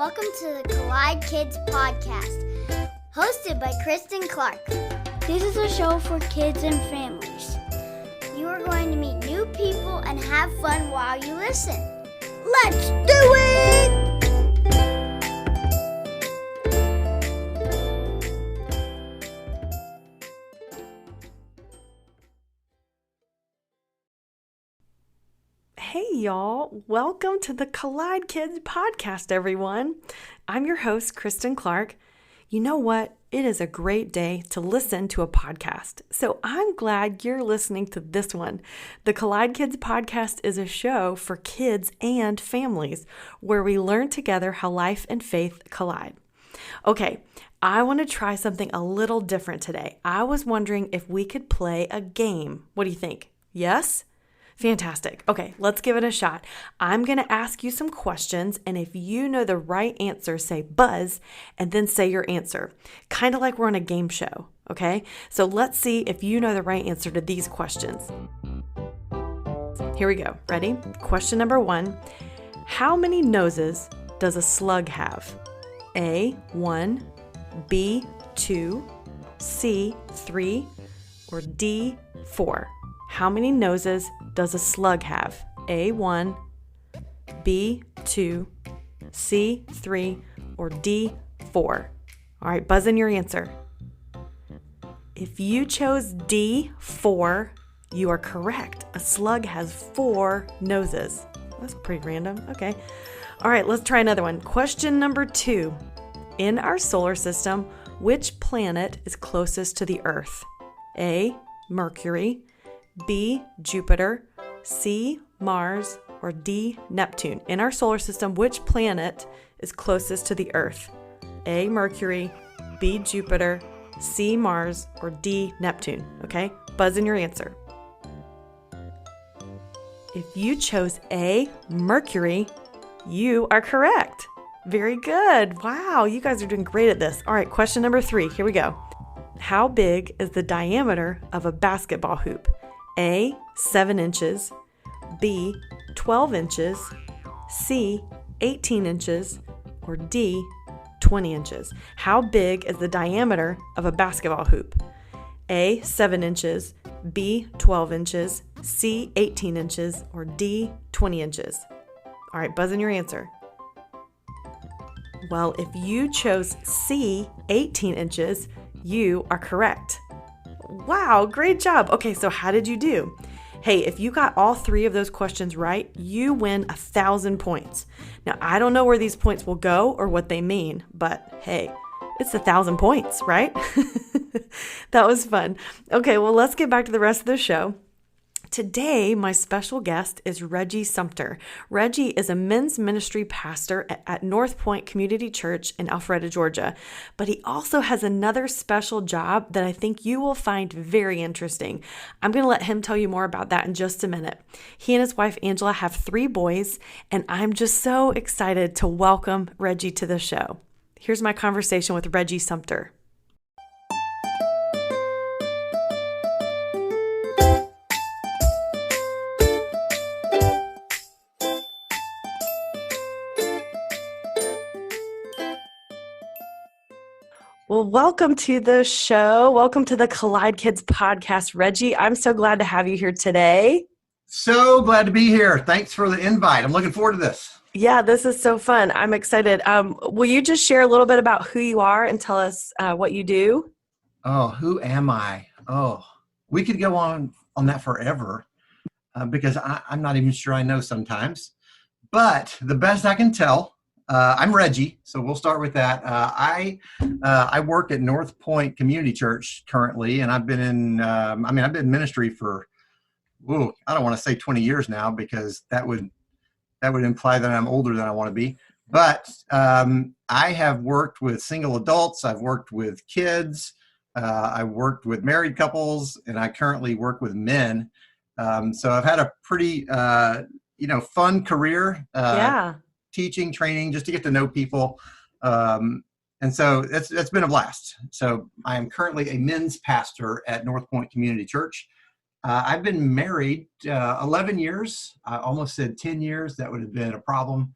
Welcome to the Collide Kids Podcast, hosted by Christen Clark. This is a show for kids and families. You are going to meet new people and have fun while you listen. Let's do it! Hey y'all, welcome to the Collide Kids Podcast, everyone. I'm your host, Christen Clark. You know what? It is a great day to listen to a podcast. So I'm glad you're listening to this one. The Collide Kids Podcast is a show for kids and families where we learn together how life and faith collide. Okay, I want to try something a little different today. I was wondering if we could play a game. What do you think? Yes? Fantastic. Okay, let's give it a shot. I'm going to ask you some questions, and if you know the right answer, say buzz, and then say your answer. Kind of like we're on a game show, okay? So let's see if you know the right answer to these questions. Here we go. Ready? Question number 1. How many noses does a slug have? A, 1, B, 2, C, 3, or D, 4? How many noses does a slug have? A, 1, B, 2, C, 3, or D, 4? All right, buzz in your answer. If you chose D, 4, you are correct. A slug has 4 noses. That's pretty random. Okay. All right, let's try another one. Question number 2. In our solar system, which planet is closest to the Earth? A, Mercury, B, Jupiter, C, Mars, or D, Neptune? In our solar system, which planet is closest to the Earth? A, Mercury, B, Jupiter, C, Mars, or D, Neptune? Okay, buzz in your answer. If you chose A, Mercury, you are correct. Very good. Wow, you guys are doing great at this. All right, question number 3. Here we go. How big is the diameter of a basketball hoop? A, 7 inches, B, 12 inches, C, 18 inches, or D, 20 inches? How big is the diameter of a basketball hoop? A, 7 inches, B, 12 inches, C, 18 inches, or D, 20 inches? All right, buzz in your answer. Well, if you chose C, 18 inches, you are correct. Wow, great job. Okay, so how did you do? Hey, if you got all 3 of those questions right, you win 1,000 points. Now, I don't know where these points will go or what they mean, but hey, it's 1,000 points, right? That was fun. Okay, well, let's get back to the rest of the show. Today, my special guest is Reggie Sumpter. Reggie is a men's ministry pastor at North Point Community Church in Alpharetta, Georgia. But he also has another special job that I think you will find very interesting. I'm going to let him tell you more about that in just a minute. He and his wife, Angela, have 3 boys, and I'm just so excited to welcome Reggie to the show. Here's my conversation with Reggie Sumpter. Well, welcome to the show. Welcome to the Collide Kids Podcast, Reggie. I'm so glad to have you here today. So glad to be here. Thanks for the invite. I'm looking forward to this. Yeah, this is so fun. I'm excited. Will you just share a little bit about who you are and tell us what you do? Oh, who am I? Oh, we could go on that forever because I'm not even sure I know sometimes. But the best I can tell, I'm Reggie, so we'll start with that. I work at North Point Community Church currently, and I've been in ministry for, I don't want to say 20 years now because that would imply that I'm older than I want to be. But I have worked with single adults, I've worked with kids, I've worked with married couples, and I currently work with men. So I've had a pretty fun career. Teaching, training, just to get to know people. And so it's been a blast. So I am currently a men's pastor at North Point Community Church. I've been married 11 years. I almost said 10 years. That would have been a problem.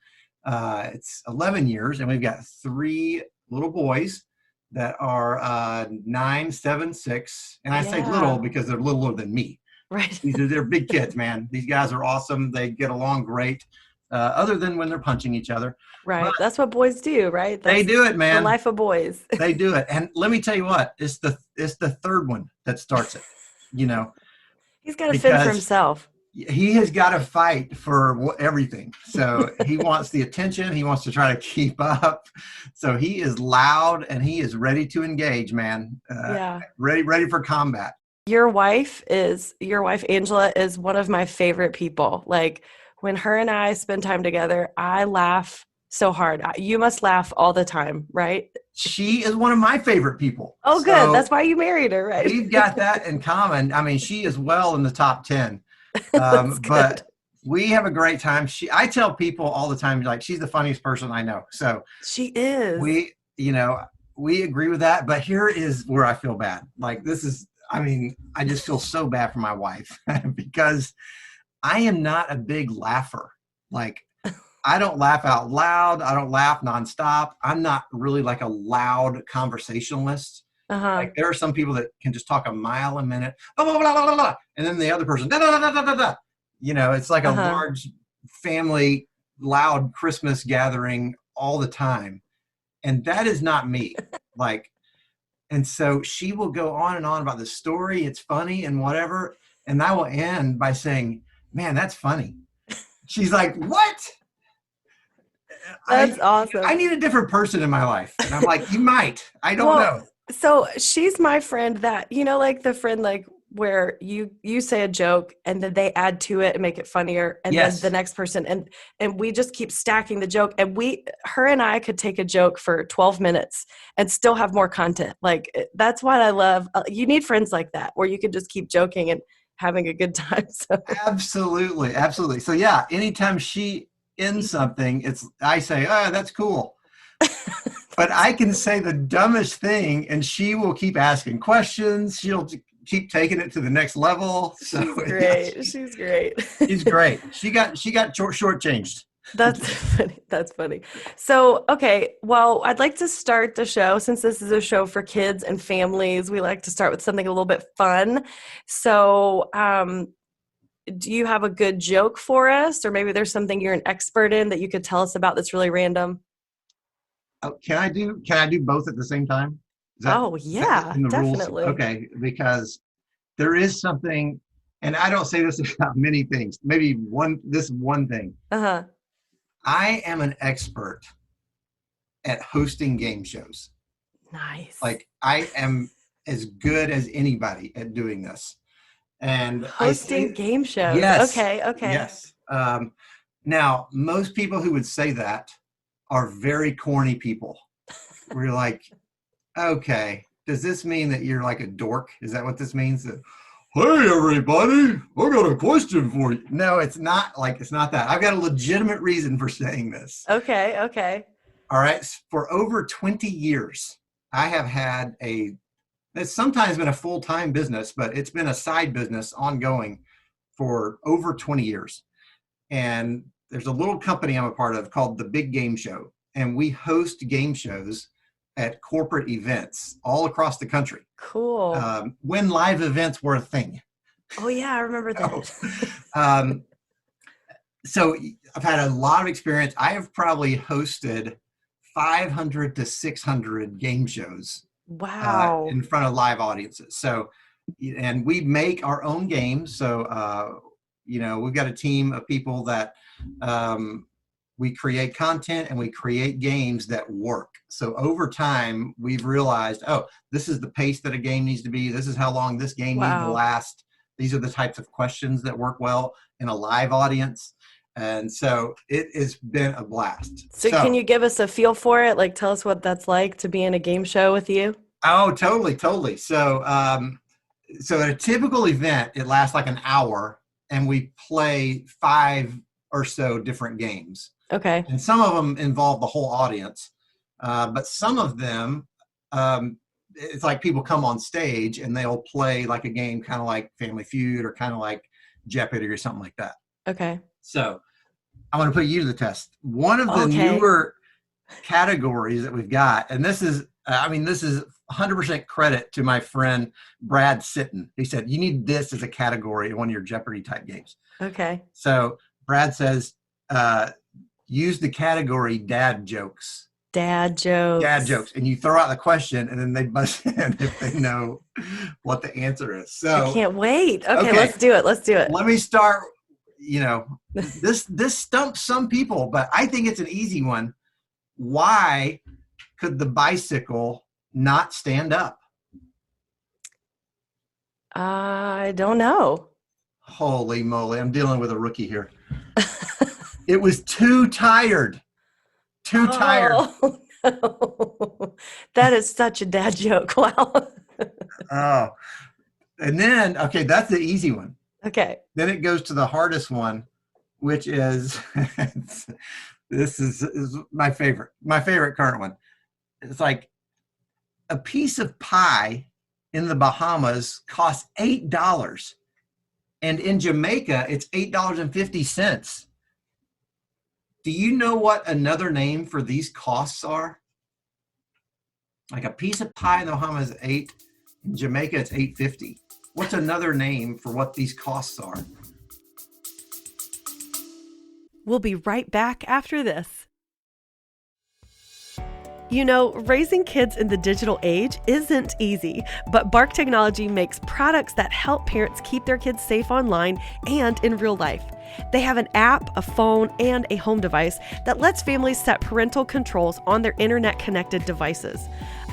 It's 11 years, and we've got 3 little boys that are 9, 7, 6. And I say little because they're littler than me. Right. They're big kids, man. These guys are awesome. They get along great, other than when they're punching each other. Right. But that's what boys do, right? They do it, man. The life of boys. They do it. And let me tell you what, it's the third one that starts it, He's got to fend for himself. He has got to fight for everything. So he wants the attention. He wants to try to keep up. So he is loud and he is ready to engage, man. Ready for combat. Your wife, Angela, is one of my favorite people. Like when her and I spend time together, I laugh so hard. You must laugh all the time, right? She is one of my favorite people. Oh, good. So that's why you married her, right? We've got that in common. I mean, she is well in the top 10. But we have a great time. I tell people all the time, like, she's the funniest person I know. So she is. We agree with that. But here is where I feel bad. Like I just feel so bad for my wife because I am not a big laugher. Like, I don't laugh out loud. I don't laugh nonstop. I'm not really like a loud conversationalist. Like there are some people that can just talk a mile a minute, blah, blah, blah, blah, blah, and then the other person, da, da, da, da, da, da. It's like a large family, loud Christmas gathering all the time. And that is not me. And so she will go on and on about the story. It's funny and whatever. And I will end by saying, man, that's funny. She's like, what? That's awesome. I need a different person in my life. And I'm like, you might. I don't know. So she's my friend that, like the friend, like where you say a joke and then they add to it and make it funnier. And then the next person, and we just keep stacking the joke. And her and I could take a joke for 12 minutes and still have more content. Like that's what I love. You need friends like that where you can just keep joking and having a good time. So. Absolutely. Absolutely. So yeah, anytime she ends something, I say, oh, that's cool. But I can say the dumbest thing and she will keep asking questions. She'll keep taking it to the next level. So she's great. She's great. She's great. She got shortchanged. That's funny. That's funny. So, okay. Well, I'd like to start the show since this is a show for kids and families. We like to start with something a little bit fun. So, do you have a good joke for us? Or maybe there's something you're an expert in that you could tell us about that's really random? Oh, can I do both at the same time? Yeah, definitely. Rules? Okay, because there is something, and I don't say this about many things. Maybe this one thing. I am an expert at hosting game shows. Nice. Like I am as good as anybody at doing this. And hosting game shows. Yes. Okay. Yes. Now, most people who would say that are very corny people. We're like, okay, does this mean that you're like a dork? Is that what this means? Hey, everybody, I got a question for you. No, it's not that. I've got a legitimate reason for saying this. Okay. All right. For over 20 years, I have had it's sometimes been a full-time business, but it's been a side business ongoing for over 20 years. And there's a little company I'm a part of called The Big Game Show. And we host game shows at corporate events all across the country. Cool. When live events were a thing. Oh, yeah, I remember that. So I've had a lot of experience. I have probably hosted 500 to 600 game shows. Wow. In front of live audiences. So, and we make our own games. So, we've got a team of people that we create content and we create games that work. So over time, we've realized, this is the pace that a game needs to be. This is how long this game needs to last. These are the types of questions that work well in a live audience. And so it has been a blast. So can you give us a feel for it? Like, tell us what that's like to be in a game show with you. Oh, totally. So, at a typical event, it lasts like an hour and we play 5 or so different games. Okay. And some of them involve the whole audience. But some of them, it's like people come on stage and they'll play like a game kind of like Family Feud or kind of like Jeopardy or something like that. Okay. So I want to put you to the test. One of the newer categories that we've got, and this is 100% credit to my friend Brad Sitten. He said, you need this as a category in one of your Jeopardy type games. Okay. So Brad says, use the category dad jokes. Dad jokes. Dad jokes. And you throw out the question and then they buzz in if they know what the answer is. So I can't wait. Okay, let's do it. Let me start. This stumps some people, but I think it's an easy one. Why could the bicycle not stand up? I don't know. Holy moly, I'm dealing with a rookie here. It was too tired. Tired. No. That is such a dad joke. Wow. Oh. And then, okay, that's the easy one. Okay. Then it goes to the hardest one, which is, this is my favorite current one. It's like a piece of pie in the Bahamas costs $8. And in Jamaica, it's $8.50. Do you know what another name for these costs are? Like a piece of pie in the Bahamas is $8. In Jamaica, it's $8.50. What's another name for what these costs are? We'll be right back after this. You know, raising kids in the digital age isn't easy, but Bark Technology makes products that help parents keep their kids safe online and in real life. They have an app, a phone, and a home device that lets families set parental controls on their internet-connected devices.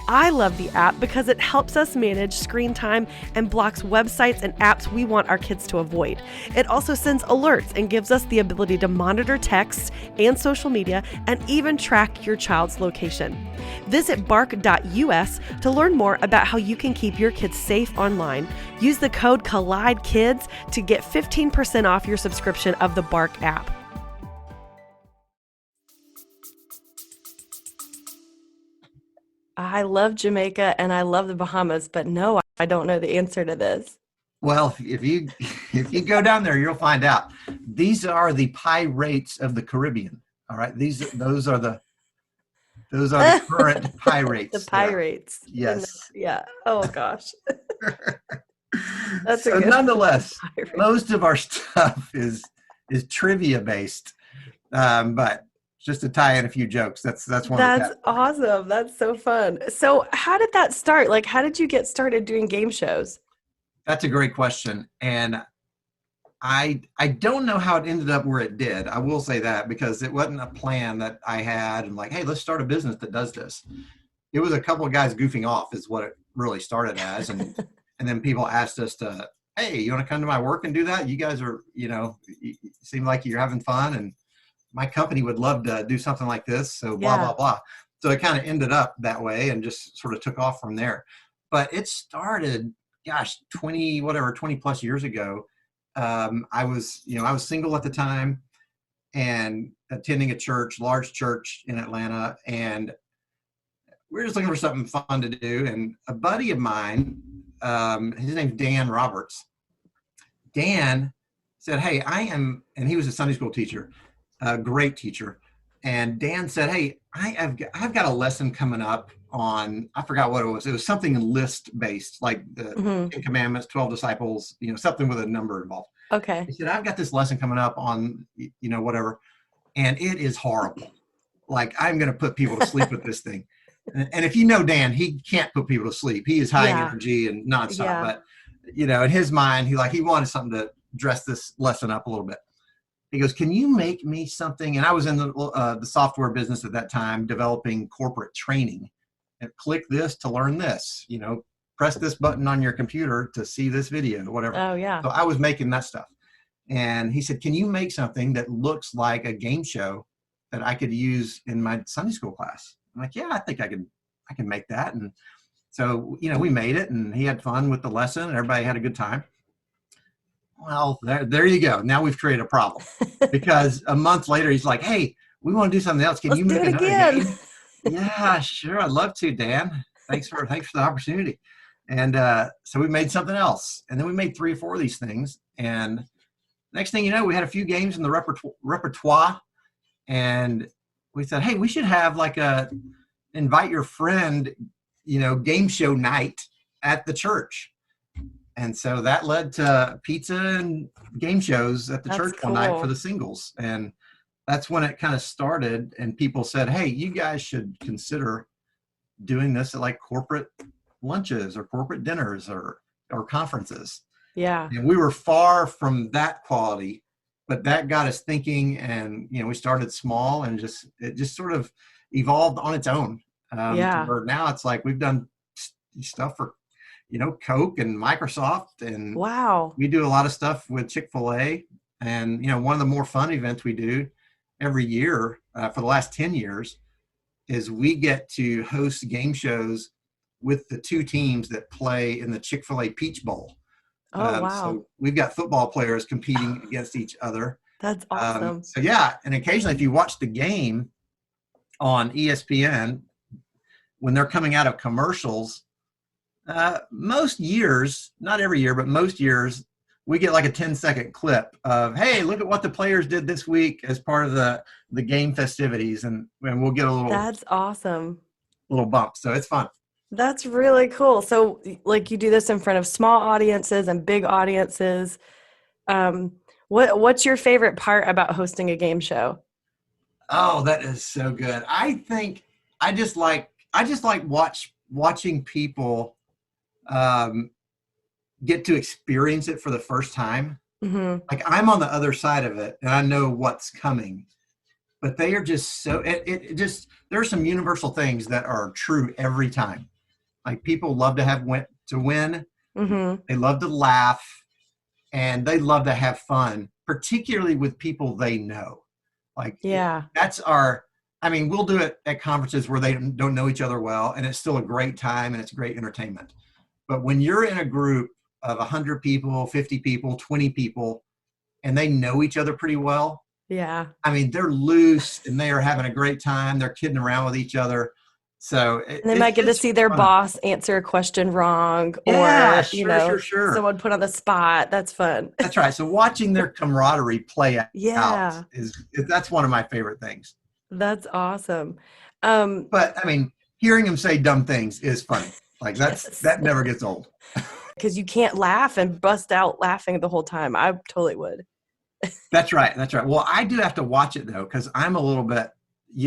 I love the app because it helps us manage screen time and blocks websites and apps we want our kids to avoid. It also sends alerts and gives us the ability to monitor texts and social media and even track your child's location. Visit bark.us to learn more about how you can keep your kids safe online. Use the code COLLIDEKIDS to get 15% off your subscription of the Bark app. I love Jamaica and I love the Bahamas, but no, I don't know the answer to this. Well, if you go down there, you'll find out. These are the pirates of the Caribbean. All right, those are the current pirates. The pirates. There. Yes. Yeah. Oh gosh. That's so. Nonetheless, most of our stuff is trivia based, but just to tie in a few jokes. That's one. That's awesome. That's so fun. So how did that start? Like, how did you get started doing game shows? That's a great question. And I don't know how it ended up where it did. I will say that because it wasn't a plan that I had and like, hey, let's start a business that does this. It was a couple of guys goofing off is what it really started as. And then people asked us to, hey, you want to come to my work and do that? You guys are, you seem like you're having fun and my company would love to do something like this. So blah, blah, blah. So it kind of ended up that way and just sort of took off from there. But it started, 20 plus years ago. I was single at the time and attending a large church in Atlanta. And we were just looking for something fun to do. And a buddy of mine, his name's Dan Roberts. Dan said, hey, and he was a Sunday school teacher. A great teacher. And Dan said, hey, I've got a lesson coming up on, I forgot what it was. It was something list based, like the 10 Commandments, 12 disciples, something with a number involved. Okay. He said, I've got this lesson coming up on, whatever. And it is horrible. Like I'm going to put people to sleep with this thing. And if you know Dan, he can't put people to sleep. He is high energy and nonstop. Yeah. But, in his mind, he wanted something to dress this lesson up a little bit. He goes, can you make me something? And I was in the software business at that time, developing corporate training. And click this to learn this, press this button on your computer to see this video, whatever. Oh, yeah. So I was making that stuff. And he said, can you make something that looks like a game show that I could use in my Sunday school class? I'm like, yeah, I think I can make that. And so, we made it and he had fun with the lesson and everybody had a good time. Well, there you go. Now we've created a problem because a month later, he's like, hey, we want to do something else. Can you make another game? Yeah, sure. I'd love to, Dan. Thanks for the opportunity. And so we made something else. And then we made 3 or 4 of these things. And next thing you know, we had a few games in the repertoire, and we said, hey, we should have like a invite your friend, game show night at the church. And so that led to pizza and game shows at the church one night for the singles. And that's when it kind of started. And people said, hey, you guys should consider doing this at like corporate lunches or corporate dinners or conferences. Yeah. And we were far from that quality, but that got us thinking. And, we started small and it just sort of evolved on its own. Where now it's like we've done stuff for Coke and Microsoft, and wow, we do a lot of stuff with Chick-fil-A. And one of the more fun events we do every year for the last 10 years is we get to host game shows with the two teams that play in the Chick-fil-A Peach Bowl. Oh, wow. So we've got football players competing against each other. That's awesome. So yeah, and occasionally if you watch the game on ESPN, when they're coming out of commercials, most years, not every year, but most years, we get like a 10-second clip of, hey, look at what the players did this week as part of the game festivities, and we'll get a little. That's awesome. Little bump, so it's fun. That's really cool. So, like, you do this in front of small audiences and big audiences. What's your favorite part about hosting a game show? Oh, that is so good. I think I just like watching people get to experience it for the first time. Mm-hmm. Like I'm on the other side of it and I know what's coming, but they are just so, there are some universal things that are true every time. Like people love to win. Mm-hmm. They love to laugh, and they love to have fun, particularly with people they know. Like, yeah, we'll do it at conferences where they don't know each other well, and it's still a great time and it's great entertainment. But when you're in a group of 100 people, 50 people, 20 people, and they know each other pretty well, yeah, they're loose and they are having a great time. They're kidding around with each other. So they might get to see their boss answer a question wrong, or sure. Someone put on the spot. That's fun. That's right. So watching their camaraderie play out that's one of my favorite things. That's awesome. But hearing them say dumb things is funny. Like that never gets old. Because you can't laugh and bust out laughing the whole time. I totally would. That's right. Well, I do have to watch it though, because I'm a little bit,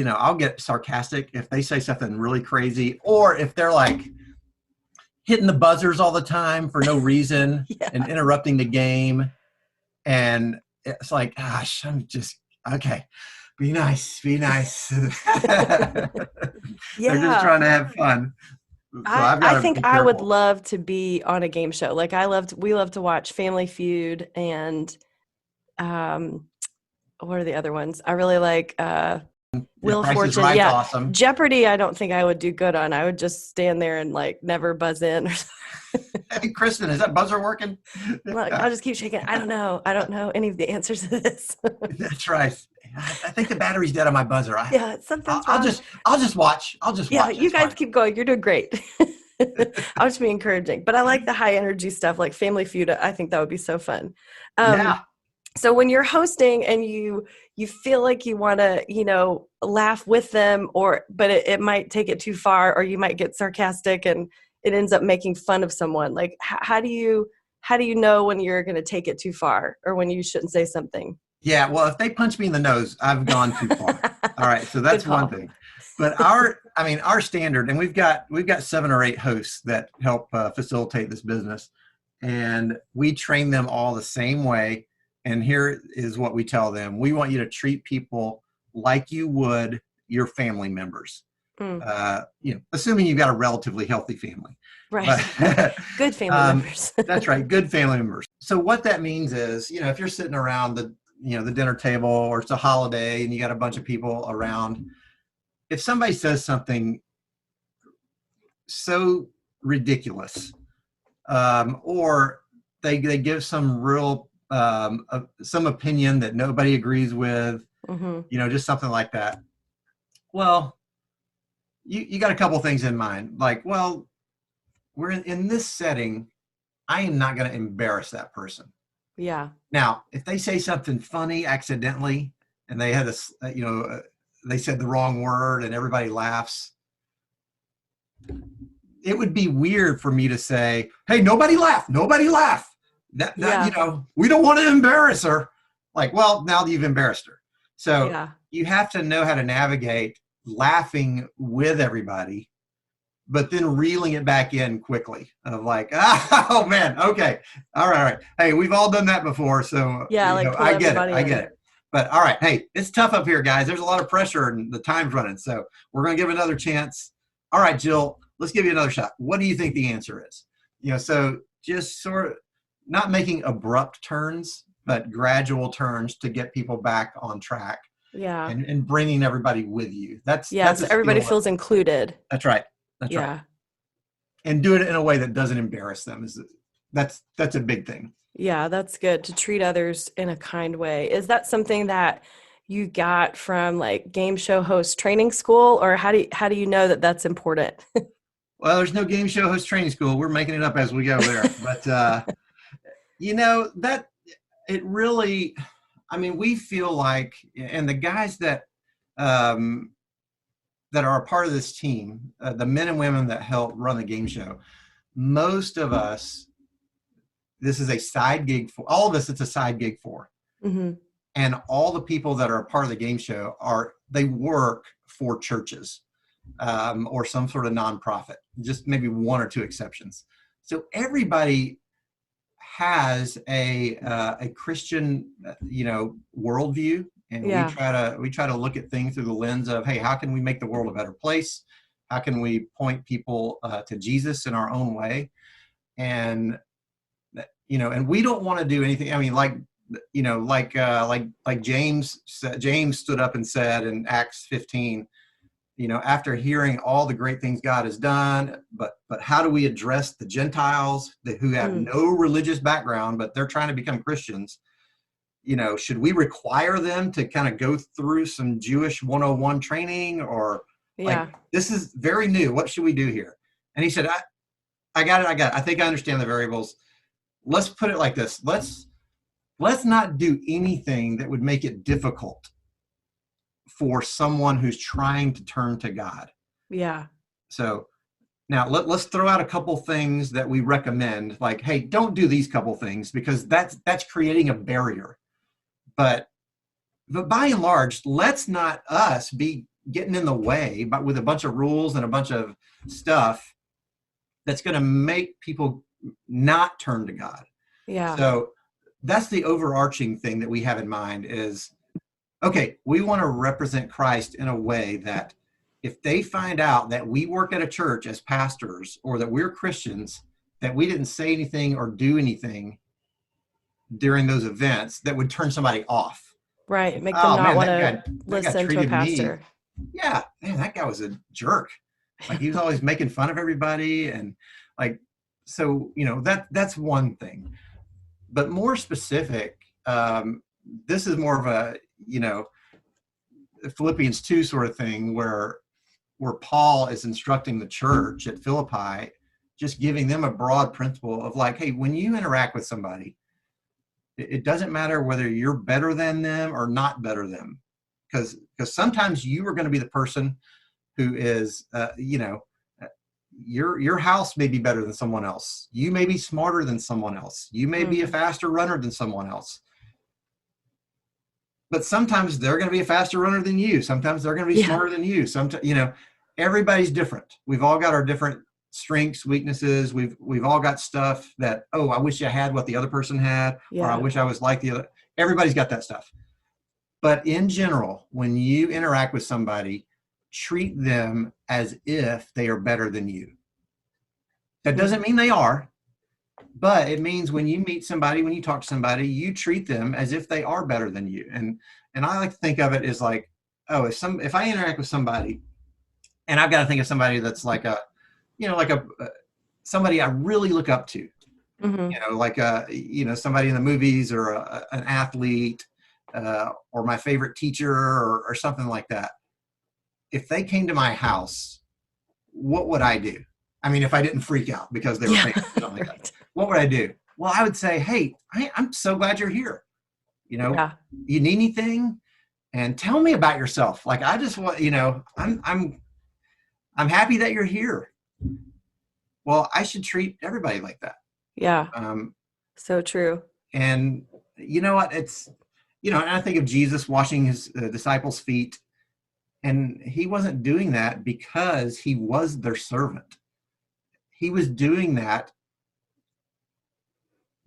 I'll get sarcastic if they say something really crazy, or if they're like hitting the buzzers all the time for no reason and interrupting the game. And it's like, gosh, I'm just, okay, be nice. They're just trying to have fun. So I think I would love to be on a game show. Like we love to watch Family Feud and what are the other ones? I really like Wheel of Fortune. Yeah, awesome. Jeopardy. I don't think I would do good on. I would just stand there and like never buzz in. Hey, Christen, is that buzzer working? Look, I'll just keep shaking. I don't know any of the answers to this. That's right. I think the battery's dead on my buzzer. Something's I'll wrong. just watch. Yeah, you guys keep going. You're doing great. I'll just be encouraging. But I like the high energy stuff, like Family Feud. I think that would be so fun. So when you're hosting and you feel like you want to, laugh with them, but it might take it too far, or you might get sarcastic and it ends up making fun of someone. Like, how do you know when you're going to take it too far or when you shouldn't say something? Yeah, well, if they punch me in the nose, I've gone too far. All right, so that's one thing. But our standard, and we've got 7 or 8 hosts that help facilitate this business, and we train them all the same way. And here is what we tell them: we want you to treat people like you would your family members. Assuming you've got a relatively healthy family. Right. But, good family members. That's right. Good family members. So what that means is, if you're sitting around the dinner table, or it's a holiday and you got a bunch of people around, if somebody says something so ridiculous, or they give some real, some opinion that nobody agrees with, just something like that. Well, you got a couple things in mind. Like, well, we're in this setting. I am not going to embarrass that person. Yeah. Now, if they say something funny accidentally and they had they said the wrong word and everybody laughs, it would be weird for me to say, "Hey, nobody laugh, nobody laugh." That Yeah. we don't want to embarrass her. Like, well, now you've embarrassed her. So Yeah. you have to know how to navigate laughing with everybody, but then reeling it back in quickly of like, oh man, okay, all right. Hey, we've all done that before, so Yeah, like pull I get it, everybody I get in. it. But all right, hey, it's tough up here, guys. There's a lot of pressure and the time's running, so we're gonna give another chance. All right, Jill, let's give you another shot. What do you think the answer is? So just sort of not making abrupt turns, but gradual turns to get people back on track Yeah. and bringing everybody with you. That's So a everybody skill. feels included. That's right. That's right. Yeah. And do it in a way that doesn't embarrass them. That's a big thing. Yeah, that's good to treat others in a kind way. Is that something that you got from like game show host training school, or how do you know that that's important? Well, there's no game show host training school. We're making it up as we go there. But that it really, I mean, we feel like, and the guys that that are a part of this team, the men and women that help run the game show, most of us, this is a side gig for all of us. It's a side gig for. Mm-hmm. And all the people that are a part of the game show they work for churches or some sort of nonprofit, just maybe one or two exceptions. So everybody has a Christian, worldview, and Yeah. we try to look at things through the lens of, hey, how can we make the world a better place? How can we point people to Jesus in our own way? And and we don't want to do anything. I mean, like James stood up and said in Acts 15, after hearing all the great things God has done, but how do we address the Gentiles who have no religious background, but they're trying to become Christians? Should we require them to kind of go through some Jewish 101 training, or like, this is very new. What should we do here? And he said, I got it. I think I understand the variables. Let's put it like this. Let's not do anything that would make it difficult for someone who's trying to turn to God. Yeah. So now let's throw out a couple things that we recommend, like, hey, don't do these couple things, because that's creating a barrier. But by and large, let's not us be getting in the way, but with a bunch of rules and a bunch of stuff that's going to make people not turn to God. Yeah. So that's the overarching thing that we have in mind is, okay, we want to represent Christ in a way that if they find out that we work at a church as pastors, or that we're Christians, that we didn't say anything or do anything during those events that would turn somebody off. Right. Make them not want to listen to a pastor. Yeah, man, that guy was a jerk. Like, he was always making fun of everybody, and like, so that's one thing. But more specific, this is more of a Philippians 2 sort of thing, where Paul is instructing the church at Philippi, just giving them a broad principle of like, hey, when you interact with somebody, it doesn't matter whether you're better than them or not better than them, because sometimes you are going to be the person who is, your house may be better than someone else. You may be smarter than someone else. You may be a faster runner than someone else. But sometimes they're going to be a faster runner than you. Sometimes they're going to be smarter than you. Sometimes, everybody's different. We've all got our different strengths, weaknesses. We've all got stuff that, oh, I wish I had what the other person had, or I wish I was like the other. Everybody's got that stuff. But in general, when you interact with somebody, treat them as if they are better than you. That doesn't mean they are, but it means when you meet somebody, when you talk to somebody, you treat them as if they are better than you. And I like to think of it as like, oh, if I interact with somebody, and I've got to think of somebody that's like somebody I really look up to, somebody in the movies, or an athlete, or my favorite teacher, or something like that. If they came to my house, what would I do? I mean, if I didn't freak out because they were famous, something like that, what would I do? Well, I would say, hey, I'm so glad you're here. You know, Yeah. you need anything? And tell me about yourself. Like, I just want, I'm happy that you're here. Well, I should treat everybody like that. Yeah. Um, So true. and you know what? It's, and I think of Jesus washing his disciples' feet, and he wasn't doing that because he was their servant. He was doing that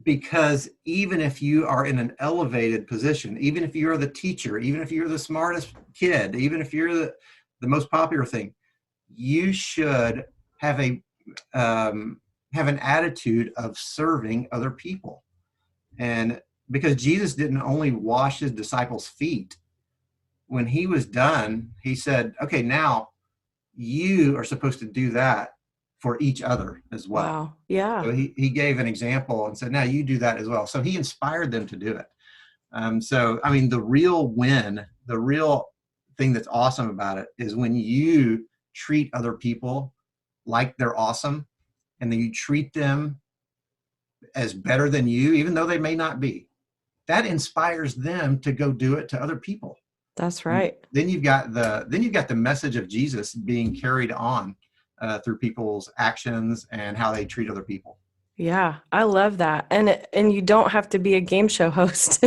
because even if you are in an elevated position, even if you're the teacher, even if you're the smartest kid, even if you're the most popular thing, you should have an attitude of serving other people. And because Jesus didn't only wash his disciples' feet, when he was done, he said, okay, now you are supposed to do that for each other as well. Wow. Yeah. So he gave an example and said, now you do that as well. So he inspired them to do it. So, I mean, the real thing that's awesome about it is when you treat other people like they're awesome, and then you treat them as better than you, even though they may not be. That inspires them to go do it to other people. That's right. Then you've got the message of Jesus being carried on through people's actions and how they treat other people. Yeah, I love that. And you don't have to be a game show host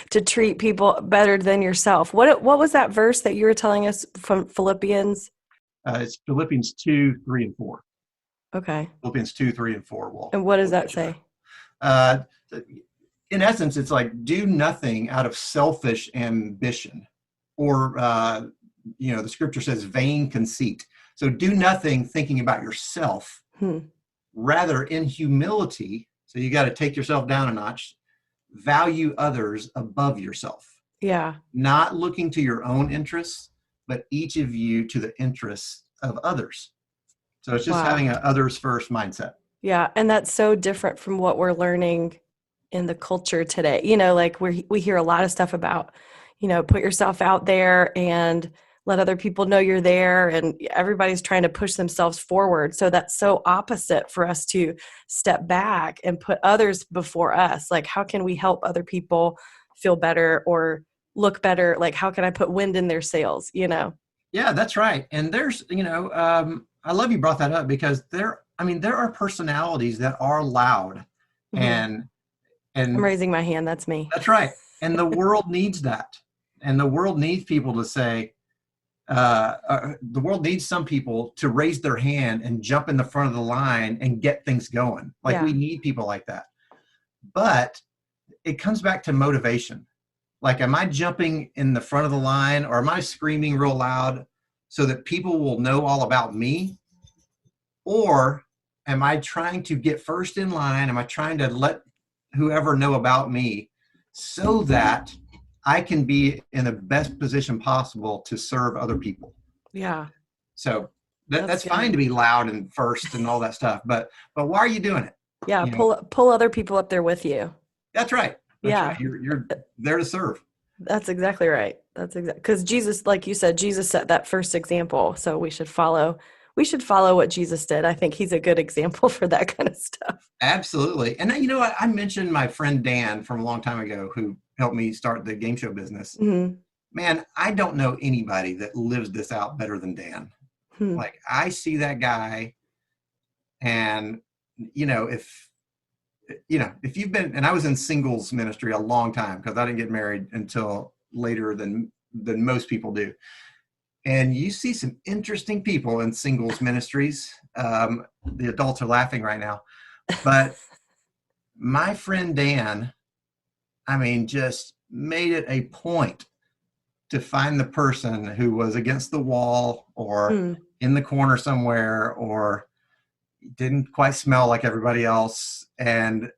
to treat people better than yourself. What was that verse that you were telling us from Philippians? It's Philippians 2, 3, and 4. Okay. Philippians 2, 3, and 4. And what does that say? In essence, it's like, do nothing out of selfish ambition, or the scripture says vain conceit. So do nothing thinking about yourself. Rather, in humility, so you got to take yourself down a notch, value others above yourself. Yeah. Not looking to your own interests, but each of you to the interests of others. So it's just having an others first mindset. Yeah. And that's so different from what we're learning in the culture today. Like we hear a lot of stuff about, put yourself out there and let other people know you're there, and everybody's trying to push themselves forward. So that's so opposite for us to step back and put others before us. Like, how can we help other people feel better or look better? Like, how can I put wind in their sails, Yeah, that's right. And there's, I love you brought that up, because there are personalities that are loud. Mm-hmm. and I'm raising my hand. That's me. That's right. And the world needs that. And the world needs people to say, the world needs some people to raise their hand and jump in the front of the line and get things going. Like, we need people like that. But it comes back to motivation. Like, am I jumping in the front of the line, or am I screaming real loud so that people will know all about me? Or am I trying to get first in line? Am I trying to let whoever know about me so that I can be in the best position possible to serve other people? Yeah. So that's fine to be loud and first and all that stuff, but why are you doing it? Yeah. Pull other people up there with you. That's right. Yeah. Right. You're there to serve. That's exactly right. Because Jesus, like you said, Jesus set that first example. So we should follow what Jesus did. I think he's a good example for that kind of stuff. Absolutely. And what? I mentioned my friend Dan from a long time ago, who helped me start the game show business. Mm-hmm. Man, I don't know anybody that lives this out better than Dan. Like, I see that guy, and if you've been, and I was in singles ministry a long time, because I didn't get married until later than most people do. And you see some interesting people in singles ministries. The adults are laughing right now, but my friend Dan, just made it a point to find the person who was against the wall, or in the corner somewhere, or didn't quite smell like everybody else. And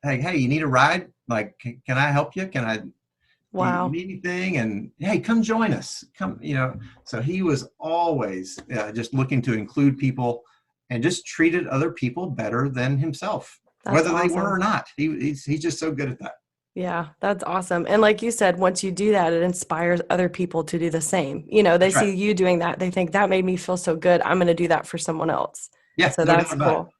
hey, you need a ride? Like, can I help you? Wow. You need anything? And hey, come join us. Come, so he was always just looking to include people, and just treated other people better than himself, whether they were or not. He's just so good at that. Yeah, that's awesome. And like you said, once you do that, it inspires other people to do the same. They see you doing that. They think, that made me feel so good. I'm going to do that for someone else. Yeah. So that's cool.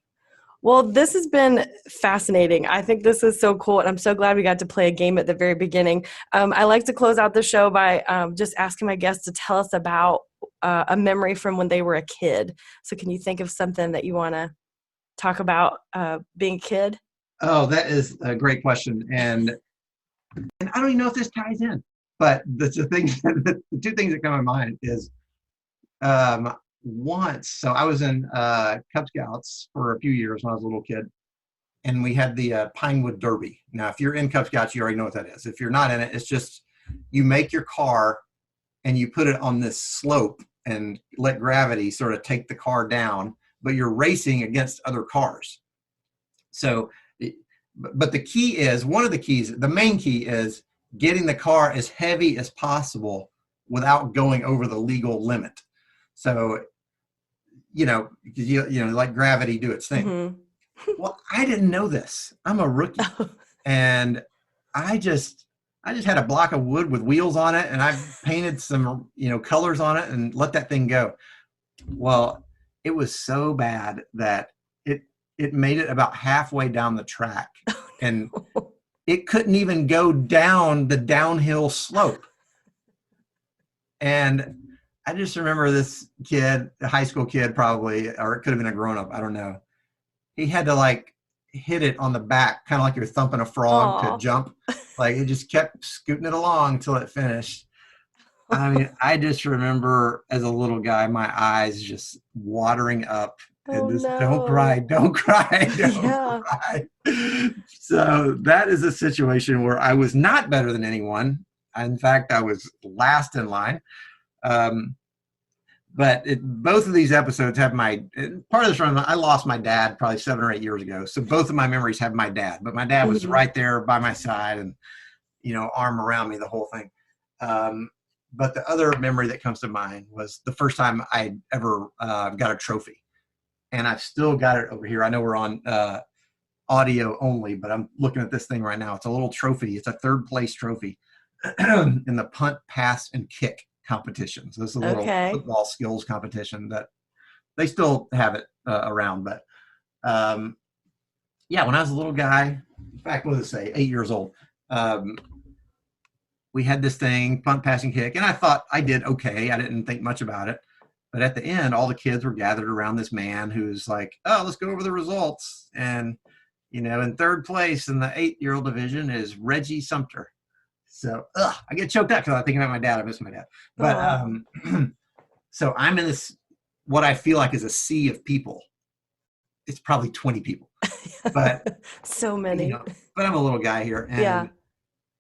Well, this has been fascinating. I think this is so cool, and I'm so glad we got to play a game at the very beginning. I like to close out the show by just asking my guests to tell us about a memory from when they were a kid. So can you think of something that you want to talk about being a kid? Oh, that is a great question. And I don't even know if this ties in, but the thing, the two things that come to mind is once, so I was in Cub Scouts for a few years when I was a little kid, and we had the Pinewood Derby. Now, if you're in Cub Scouts, you already know what that is. If you're not in it, it's just you make your car and you put it on this slope and let gravity sort of take the car down, but you're racing against other cars. So, but the key is, one of the keys, the main key is getting the car as heavy as possible without going over the legal limit. So, you know, let gravity do its thing. Mm-hmm. Well, I didn't know this. I'm a rookie. And I just had a block of wood with wheels on it, and I painted some, colors on it and let that thing go. Well, it was so bad that it made it about halfway down the track, and it couldn't even go down the downhill slope. And I just remember this kid, a high school kid probably, or it could have been a grown-up, I don't know. He had to hit it on the back, kind of like you're thumping a frog. Aww. To jump. It just kept scooting it along till it finished. I mean, I just remember as a little guy, my eyes just watering up. And just, no. Don't cry, don't cry. So that is a situation where I was not better than anyone. In fact, I was last in line. But both of these episodes have part of this run. I lost my dad probably 7 or 8 years ago. So both of my memories have my dad. But my dad was right there by my side and, arm around me, the whole thing. But the other memory that comes to mind was the first time I ever got a trophy. And I've still got it over here. I know we're on audio only, but I'm looking at this thing right now. It's a little trophy. It's a 3rd place trophy in the punt, pass, and kick competition. So it's a little football skills competition that they still have it around. But when I was a little guy, in fact, what did it say, 8 years old, we had this thing, punt, pass, and kick, and I thought I did okay. I didn't think much about it. But at the end, all the kids were gathered around this man who's like, oh, let's go over the results. And, in 3rd place in the 8-year-old division is Reggie Sumpter. So I get choked up because I'm thinking about my dad. I miss my dad. But so I'm in this, what I feel like is a sea of people. It's probably 20 people. But so many. But I'm a little guy here. And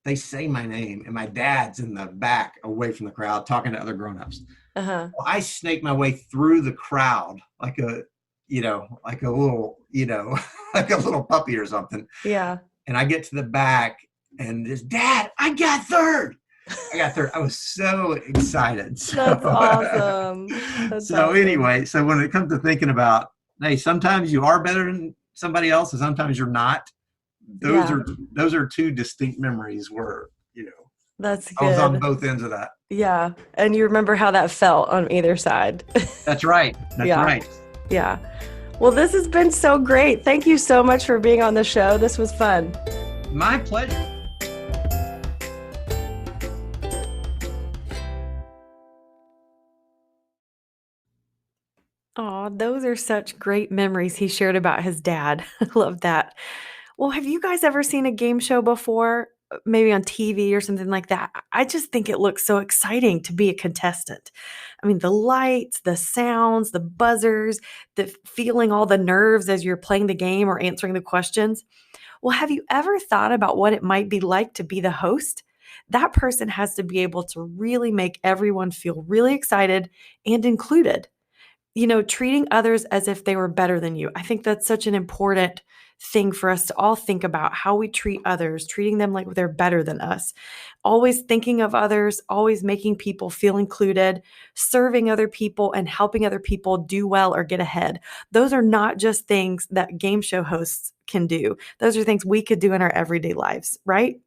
they say my name, and my dad's in the back away from the crowd talking to other grown-ups. Well, I snake my way through the crowd like a little, like a little puppy or something. Yeah. And I get to the back, and this, Dad, I got third. I was so excited. That's awesome. Anyway, so when it comes to thinking about, hey, sometimes you are better than somebody else, and sometimes you're not. Those are two distinct memories where, that's good. I was on both ends of that. Yeah. And you remember how that felt on either side. That's right. That's right. Yeah. Well, this has been so great. Thank you so much for being on the show. This was fun. My pleasure. Oh, those are such great memories he shared about his dad. I love that. Well, have you guys ever seen a game show before? Maybe on TV or something like that. I just think it looks so exciting to be a contestant. I mean, the lights, the sounds, the buzzers, the feeling all the nerves as you're playing the game or answering the questions. Well, have you ever thought about what it might be like to be the host? That person has to be able to really make everyone feel really excited and included. Treating others as if they were better than you. I think that's such an important thing for us to all think about, how we treat others, treating them like they're better than us, always thinking of others, always making people feel included, serving other people and helping other people do well or get ahead. Those are not just things that game show hosts can do. Those are things we could do in our everyday lives, right?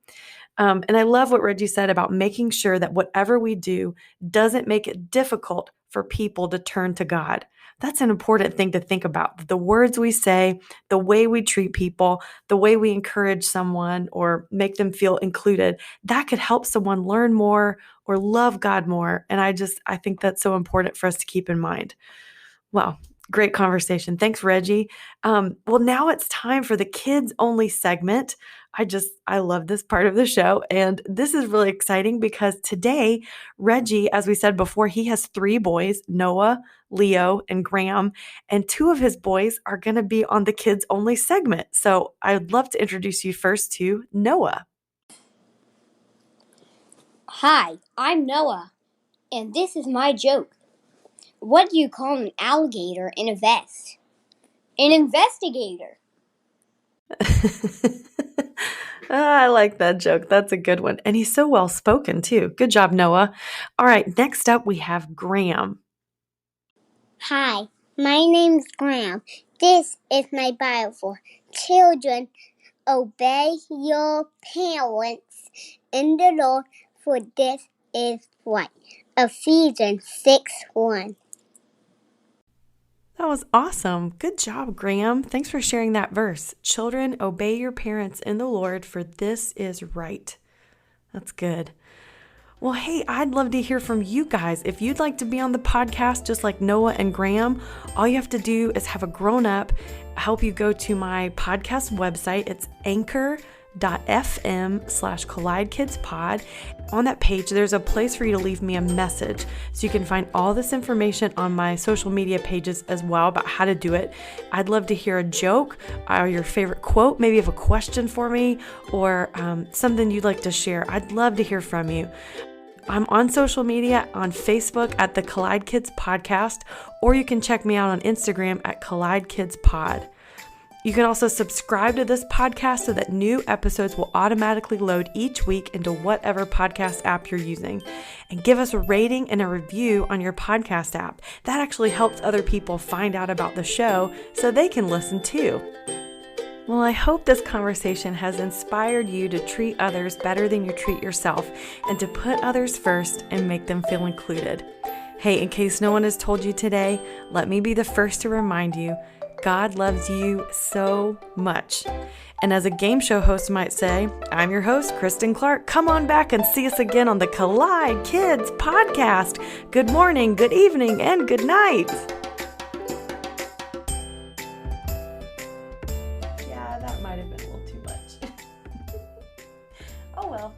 And I love what Reggie said about making sure that whatever we do doesn't make it difficult for people to turn to God. That's an important thing to think about. The words we say, the way we treat people, the way we encourage someone or make them feel included, that could help someone learn more or love God more. And I think that's so important for us to keep in mind. Well, great conversation. Thanks, Reggie. Well, now it's time for the kids only segment. I love this part of the show. And this is really exciting because today, Reggie, as we said before, he has 3 boys, Noah, Leo, and Graham. And 2 of his boys are going to be on the kids only segment. So I'd love to introduce you first to Noah. Hi, I'm Noah, and this is my joke. What do you call an alligator in a vest? An investigator. I like that joke. That's a good one. And he's so well spoken, too. Good job, Noah. All right, next up we have Graham. Hi, my name's Graham. This is my Bible. Children, obey your parents in the Lord, for this is right. Ephesians 6:1. That was awesome. Good job, Graham. Thanks for sharing that verse. Children, obey your parents in the Lord, for this is right. That's good. Well, hey, I'd love to hear from you guys. If you'd like to be on the podcast, just like Noah and Graham, all you have to do is have a grown-up help you go to my podcast website. It's anchor.fm/collidekidspod. On that page, there's a place for you to leave me a message. So you can find all this information on my social media pages as well about how to do it. I'd love to hear a joke or your favorite quote. Maybe you have a question for me or something you'd like to share. I'd love to hear from you. I'm on social media on Facebook at the Collide Kids Podcast, or you can check me out on Instagram at Collide Kids Pod. You can also subscribe to this podcast so that new episodes will automatically load each week into whatever podcast app you're using. And give us a rating and a review on your podcast app. That actually helps other people find out about the show so they can listen too. Well, I hope this conversation has inspired you to treat others better than you treat yourself and to put others first and make them feel included. Hey, in case no one has told you today, let me be the first to remind you, God loves you so much. And as a game show host might say, I'm your host, Christen Clark. Come on back and see us again on the Collide Kids Podcast. Good morning, good evening, and good night. Yeah, that might have been a little too much. Oh well.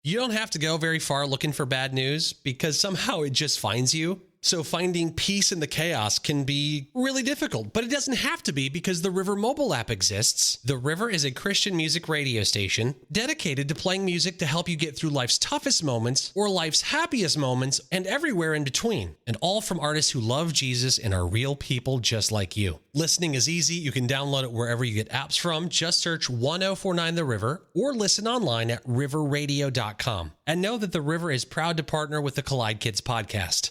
You don't have to go very far looking for bad news because somehow it just finds you. So finding peace in the chaos can be really difficult, but it doesn't have to be because the River mobile app exists. The River is a Christian music radio station dedicated to playing music to help you get through life's toughest moments or life's happiest moments and everywhere in between. And all from artists who love Jesus and are real people just like you. Listening is easy. You can download it wherever you get apps from. Just search 1049 The River or listen online at riverradio.com. And know that The River is proud to partner with the Collide Kids Podcast.